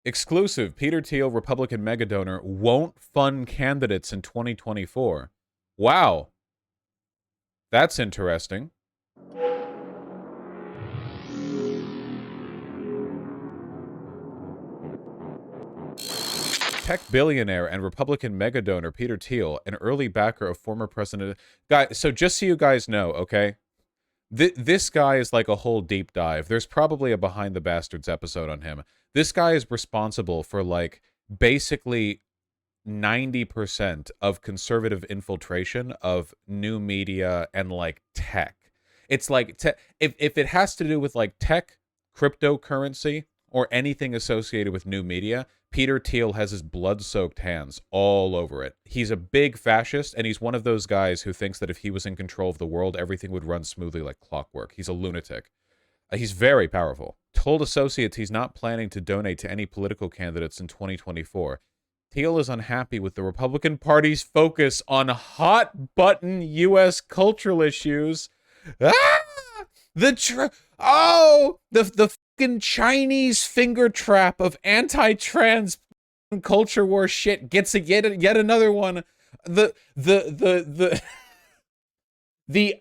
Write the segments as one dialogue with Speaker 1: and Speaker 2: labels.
Speaker 1: Exclusive. Peter Thiel, Republican megadonor, won't fund candidates in 2024. Wow. That's interesting. Tech billionaire and Republican megadonor Peter Thiel, an early backer of former President... So just so you guys know, okay? This guy is like a whole deep dive. There's probably a Behind the Bastards episode on him. This guy is responsible for, like, basically 90% of conservative infiltration of new media and, like, tech. It's like, if it has to do with, like, tech, cryptocurrency, or anything associated with new media, Peter Thiel has his blood-soaked hands all over it. He's a big fascist, and he's one of those guys who thinks that if he was in control of the world, everything would run smoothly like clockwork. He's a lunatic. He's very powerful. Told associates he's not planning to donate to any political candidates in 2024. Thiel is unhappy with the Republican Party's focus on hot-button U.S. cultural issues. Ah! The fucking Chinese finger trap of anti-trans culture war shit gets yet another one. The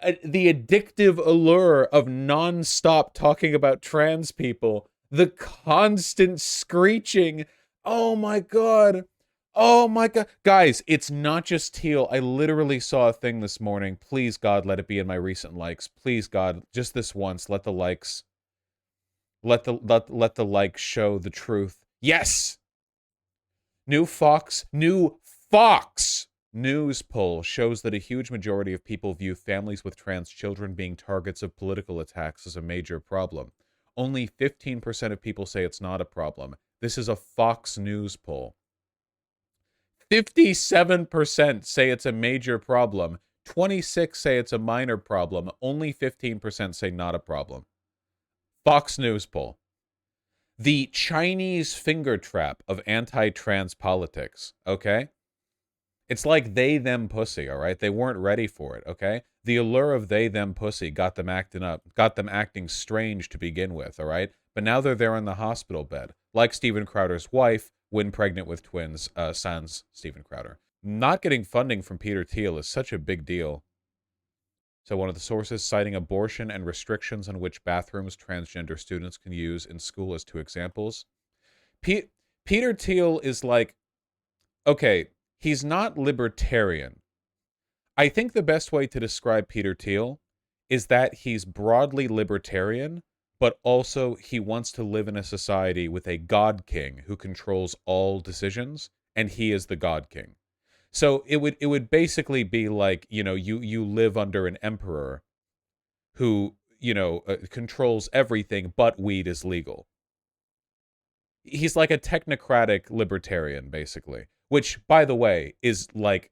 Speaker 1: addictive allure of non-stop talking about trans people. The constant screeching. Oh my god. Oh my god. Guys, it's not just Thiel. I literally saw a thing this morning. Please, God, let it be in my recent likes. Please, God, just this once. Let the likes... Let the likes show the truth. Yes! New Fox News poll shows that a huge majority of people view families with trans children being targets of political attacks as a major problem. Only 15% of people say it's not a problem. This is a Fox News poll. 57% say it's a major problem. 26% say it's a minor problem. Only 15% say not a problem. Fox News poll. The Chinese finger trap of anti-trans politics, okay? It's like they, them pussy, all right? They weren't ready for it, okay? The allure of they, them pussy got them acting strange to begin with, all right? But now they're there in the hospital bed, like Steven Crowder's wife, when pregnant with twins, sans Steven Crowder. Not getting funding from Peter Thiel is such a big deal. So one of the sources citing abortion and restrictions on which bathrooms transgender students can use in school as two examples. Peter Thiel is like, okay, he's not libertarian. I think the best way to describe Peter Thiel is that he's broadly libertarian, but also he wants to live in a society with a God King who controls all decisions, and he is the God King. So it would basically be like, you know, you live under an emperor who, you know, controls everything, but weed is legal. He's like a technocratic libertarian, basically, which, by the way, is like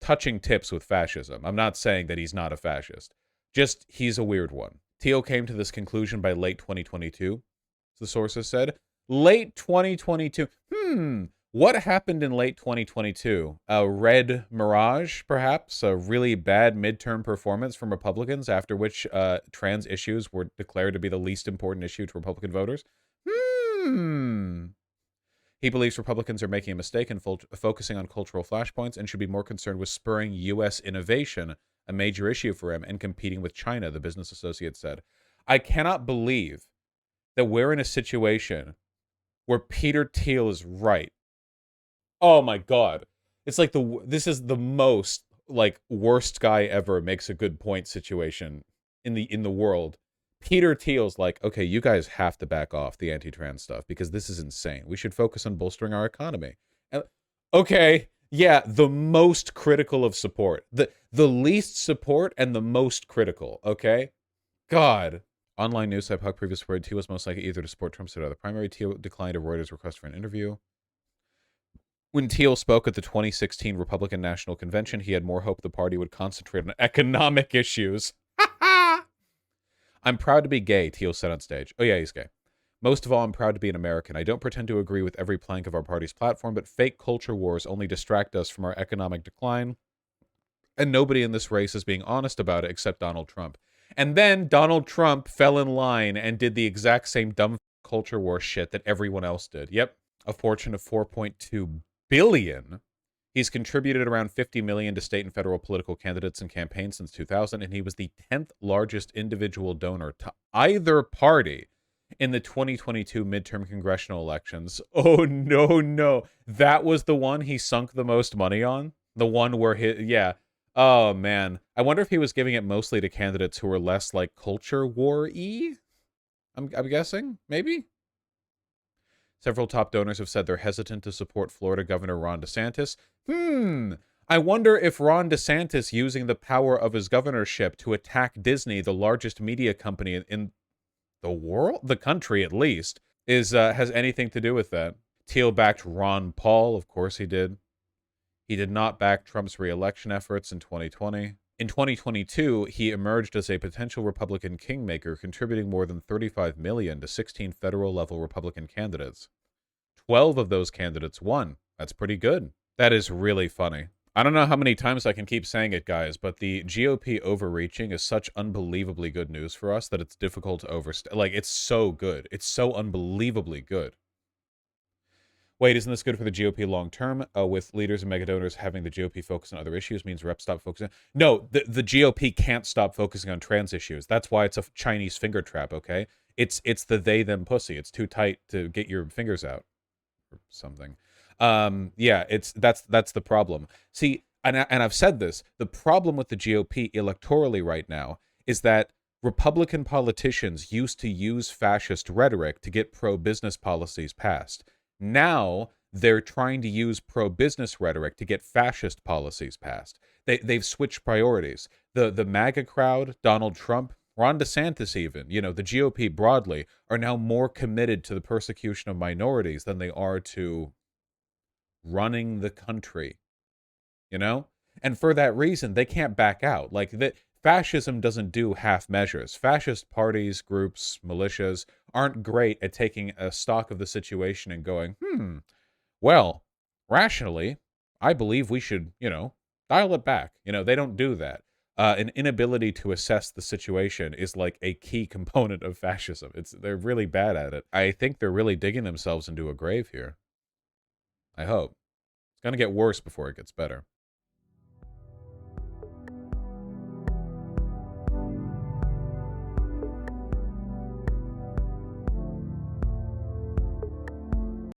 Speaker 1: touching tips with fascism. I'm not saying that he's not a fascist. Just, he's a weird one. Thiel came to this conclusion by late 2022, the sources said. Late 2022. What happened in late 2022? A red mirage, perhaps? A really bad midterm performance from Republicans, after which trans issues were declared to be the least important issue to Republican voters? He believes Republicans are making a mistake in focusing on cultural flashpoints and should be more concerned with spurring U.S. innovation, a major issue for him, and competing with China, the Business Associate said. I cannot believe that we're in a situation where Peter Thiel is right. Oh my god. It's like this is the most, like, worst guy ever makes a good point situation in the world. Peter Thiel's like, okay, you guys have to back off the anti-trans stuff because this is insane. We should focus on bolstering our economy. Okay, yeah, the most critical of support. The least support and the most critical, okay? God. Online news site Puck previous word Thiel was most likely either to support Trump or the primary. Thiel declined a Reuters request for an interview. When Thiel spoke at the 2016 Republican National Convention, he had more hope the party would concentrate on economic issues. I'm proud to be gay, Thiel said on stage. Oh yeah, he's gay. Most of all, I'm proud to be an American. I don't pretend to agree with every plank of our party's platform, but fake culture wars only distract us from our economic decline. And nobody in this race is being honest about it except Donald Trump. And then Donald Trump fell in line and did the exact same dumb culture war shit that everyone else did. Yep. a fortune of 4.2 billion. He's contributed around 50 million to state and federal political candidates and campaigns since 2000, and he was the 10th largest individual donor to either party in the 2022 midterm congressional elections. Oh, no, no. That was the one he sunk the most money on? The one where yeah. Oh, man. I wonder if he was giving it mostly to candidates who were less, like, culture war-y? I'm guessing? Maybe? Several top donors have said they're hesitant to support Florida Governor Ron DeSantis. I wonder if Ron DeSantis using the power of his governorship to attack Disney, the largest media company in the world, the country at least, has anything to do with that. Thiel backed Ron Paul. Of course he did. He did not back Trump's re-election efforts in 2020. In 2022, he emerged as a potential Republican kingmaker, contributing more than $35 million to 16 federal-level Republican candidates. 12 of those candidates won. That's pretty good. That is really funny. I don't know how many times I can keep saying it, guys, but the GOP overreaching is such unbelievably good news for us that it's difficult to overstate. Like, it's so good. It's so unbelievably good. Wait, isn't this good for the GOP long term? With leaders and megadonors having the GOP focus on other issues means reps stop focusing. No, the GOP can't stop focusing on trans issues. That's why it's a Chinese finger trap, okay? It's the they them pussy. It's too tight to get your fingers out or something. Yeah, that's the problem. See, and I've said this, the problem with the GOP electorally right now is that Republican politicians used to use fascist rhetoric to get pro-business policies passed. Now they're trying to use pro-business rhetoric to get fascist policies passed. They've switched priorities. The MAGA crowd, Donald Trump, Ron DeSantis even, you know, the GOP broadly, are now more committed to the persecution of minorities than they are to running the country, you know? And for that reason, they can't back out. Like, fascism doesn't do half measures. Fascist parties, groups, militias aren't great at taking a stock of the situation and going, well, rationally, I believe we should, you know, dial it back. You know, they don't do that. An inability to assess the situation is like a key component of fascism. They're really bad at it. I think they're really digging themselves into a grave here. I hope. It's going to get worse before it gets better.